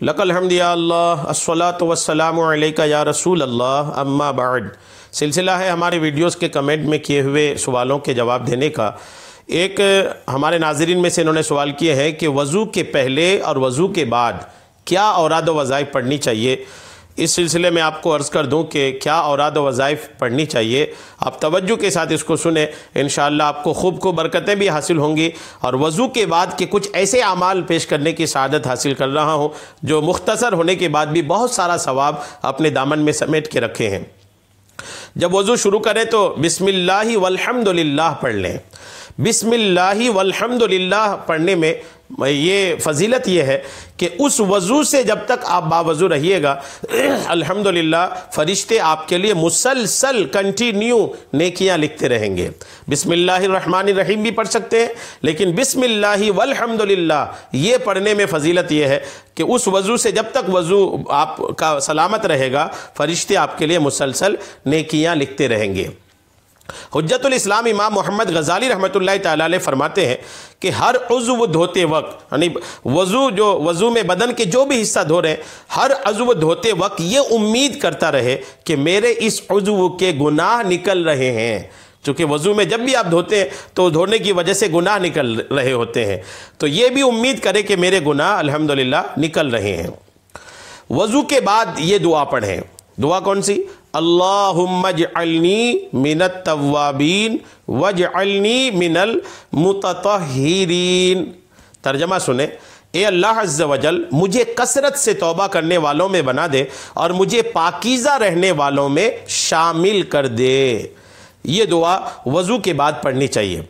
لک الحمد یا اللہ، الصلاۃ والسلام علیک یا رسول اللہ، اما بعد۔ سلسلہ ہے ہمارے ویڈیوز کے کمنٹ میں کیے ہوئے سوالوں کے جواب دینے کا۔ ایک ہمارے ناظرین میں سے انہوں نے سوال کیے ہیں کہ وضو کے پہلے اور وضو کے بعد کیا اوراد و وظائف پڑھنی چاہیے۔ اس سلسلے میں آپ کو عرض کر دوں کہ کیا اوراد و وظائف پڑھنی چاہیے، آپ توجہ کے ساتھ اس کو سنیں، انشاءاللہ آپ کو خوب برکتیں بھی حاصل ہوں گی، اور وضو کے بعد کے کچھ ایسے اعمال پیش کرنے کی سعادت حاصل کر رہا ہوں جو مختصر ہونے کے بعد بھی بہت سارا ثواب اپنے دامن میں سمیٹ کے رکھے ہیں۔ جب وضو شروع کریں تو بسم اللہ والحمدللہ پڑھ لیں۔ بسم اللہ والحمدللہ پڑھنے میں یہ فضیلت یہ ہے کہ اس وضو سے جب تک آپ باوضو رہیے گا، الحمدللہ فرشتے آپ کے لیے مسلسل کنٹینیو نیکیاں لکھتے رہیں گے۔ بسم اللہ الرحمن الرحیم بھی پڑھ سکتے ہیں، لیکن بسم اللہ والحمدللہ یہ پڑھنے میں فضیلت یہ ہے کہ اس وضو سے جب تک وضو آپ کا سلامت رہے گا، فرشتے آپ کے لیے مسلسل نیکیاں لکھتے رہیں گے۔ حجت الاسلام امام محمد غزالی رحمۃ اللہ تعالی علیہ فرماتے ہیں کہ ہر عضو دھوتے وقت، یعنی وضو میں بدن کے جو بھی حصہ دھو رہے ہیں، ہر عضو دھوتے وقت یہ امید کرتا رہے کہ میرے اس عضو کے گناہ نکل رہے ہیں، چونکہ وضو میں جب بھی آپ دھوتے ہیں تو دھونے کی وجہ سے گناہ نکل رہے ہوتے ہیں، تو یہ بھی امید کرے کہ میرے گناہ الحمدللہ نکل رہے ہیں۔ وضو کے بعد یہ دعا پڑھیں۔ دعا کون سی؟ اللہم اجعلنی من التوابین واجعلنی من المتطہرین۔ ترجمہ سنیں، اے اللہ عز و جل مجھے کثرت سے توبہ کرنے والوں میں بنا دے اور مجھے پاکیزہ رہنے والوں میں شامل کر دے۔ یہ دعا وضو کے بعد پڑھنی چاہیے،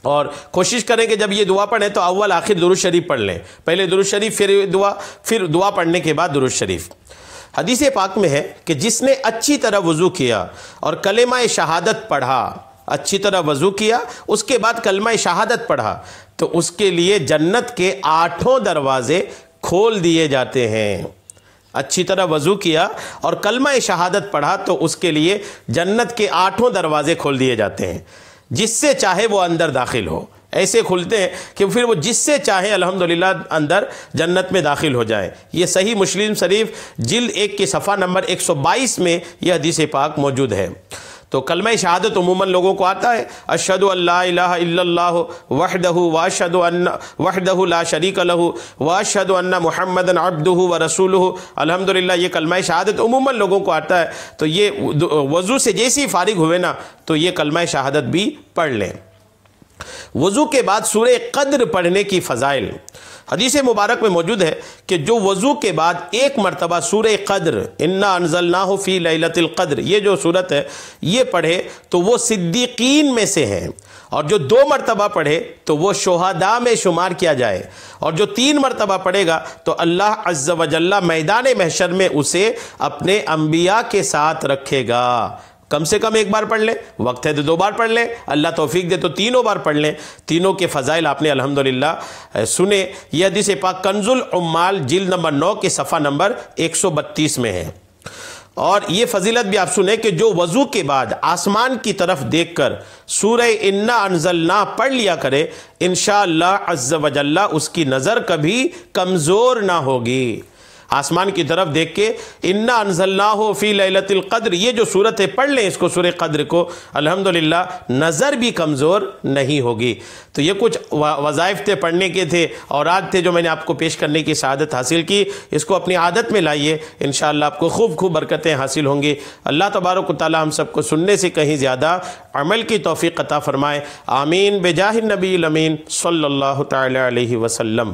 اور کوشش کریں کہ جب یہ دعا پڑھیں تو اول آخر درود شریف پڑھ لیں، پہلے درود شریف پھر دعا پڑھنے کے بعد درود شریف۔ حدیث پاک میں ہے کہ جس نے اچھی طرح وضو کیا اور کلمہ شہادت پڑھا، اچھی طرح وضو کیا اس کے بعد کلمہ شہادت پڑھا، تو اس کے لیے جنت کے 8 دروازے کھول دیے جاتے ہیں۔ اچھی طرح وضو کیا اور کلمہ شہادت پڑھا تو اس کے لیے جنت کے 8 دروازے کھول دیے جاتے ہیں، جس سے چاہے وہ اندر داخل ہو، ایسے کھلتے ہیں کہ پھر وہ جس سے چاہیں الحمدللہ اندر جنت میں داخل ہو جائیں۔ یہ صحیح مسلم شریف جلد 1 کے صفحہ نمبر 122 میں یہ حدیث پاک موجود ہے۔ تو کلمہ شہادت عموماً لوگوں کو آتا ہے، اشہد ان لا الہ الا اللہ وحدہ وحدہ لا شریک لہ واشہد ان محمدا عبدہ ورسولہ۔ الحمدللہ یہ کلمہ شہادت عموماً لوگوں کو آتا ہے، تو یہ وضو سے جیسے فارغ ہوئے نا تو یہ کلمہ شہادت بھی پڑھ لیں۔ وضو کے بعد سورہ قدر پڑھنے کی فضائل حدیث مبارک میں موجود ہے کہ جو وضو کے بعد ایک مرتبہ سورہ قدر انا انزلناہ فی لیلۃ القدر یہ جو سورت ہے یہ پڑھے تو وہ صدیقین میں سے ہیں، اور جو 2 مرتبہ پڑھے تو وہ شہداء میں شمار کیا جائے، اور جو 3 مرتبہ پڑھے گا تو اللہ عز و جل میدان محشر میں اسے اپنے انبیاء کے ساتھ رکھے گا۔ کم سے کم 1 بار پڑھ لیں، وقت ہے تو 2 بار پڑھ لیں، اللہ توفیق دے تو 3 بار پڑھ لیں۔ تینوں کے فضائل آپ نے الحمدللہ سنے۔ یہ حدیث پاک کنز العمال جلد نمبر 9 کے صفحہ نمبر 132 میں ہے۔ اور یہ فضیلت بھی آپ سنیں کہ جو وضو کے بعد آسمان کی طرف دیکھ کر سورہ انا انزلنا پڑھ لیا کرے، انشاءاللہ عز و جل اس کی نظر کبھی کمزور نہ ہوگی۔ آسمان کی طرف دیکھ کے انا انزلناہ فی لیلۃ القدر یہ جو صورت ہے پڑھ لیں اس کو، سورہ قدر کو، الحمدللہ نظر بھی کمزور نہیں ہوگی۔ تو یہ کچھ وظائف تھے، پڑھنے کے تھے، اوراد تھے جو میں نے آپ کو پیش کرنے کی سعادت حاصل کی۔ اس کو اپنی عادت میں لائیے، انشاءاللہ آپ کو خوب برکتیں حاصل ہوں گی۔ اللہ تبارک و تعالی ہم سب کو سننے سے کہیں زیادہ عمل کی توفیق عطا فرمائے، آمین بجاہ النبی الامین صلی اللہ تعالی علیہ وسلم۔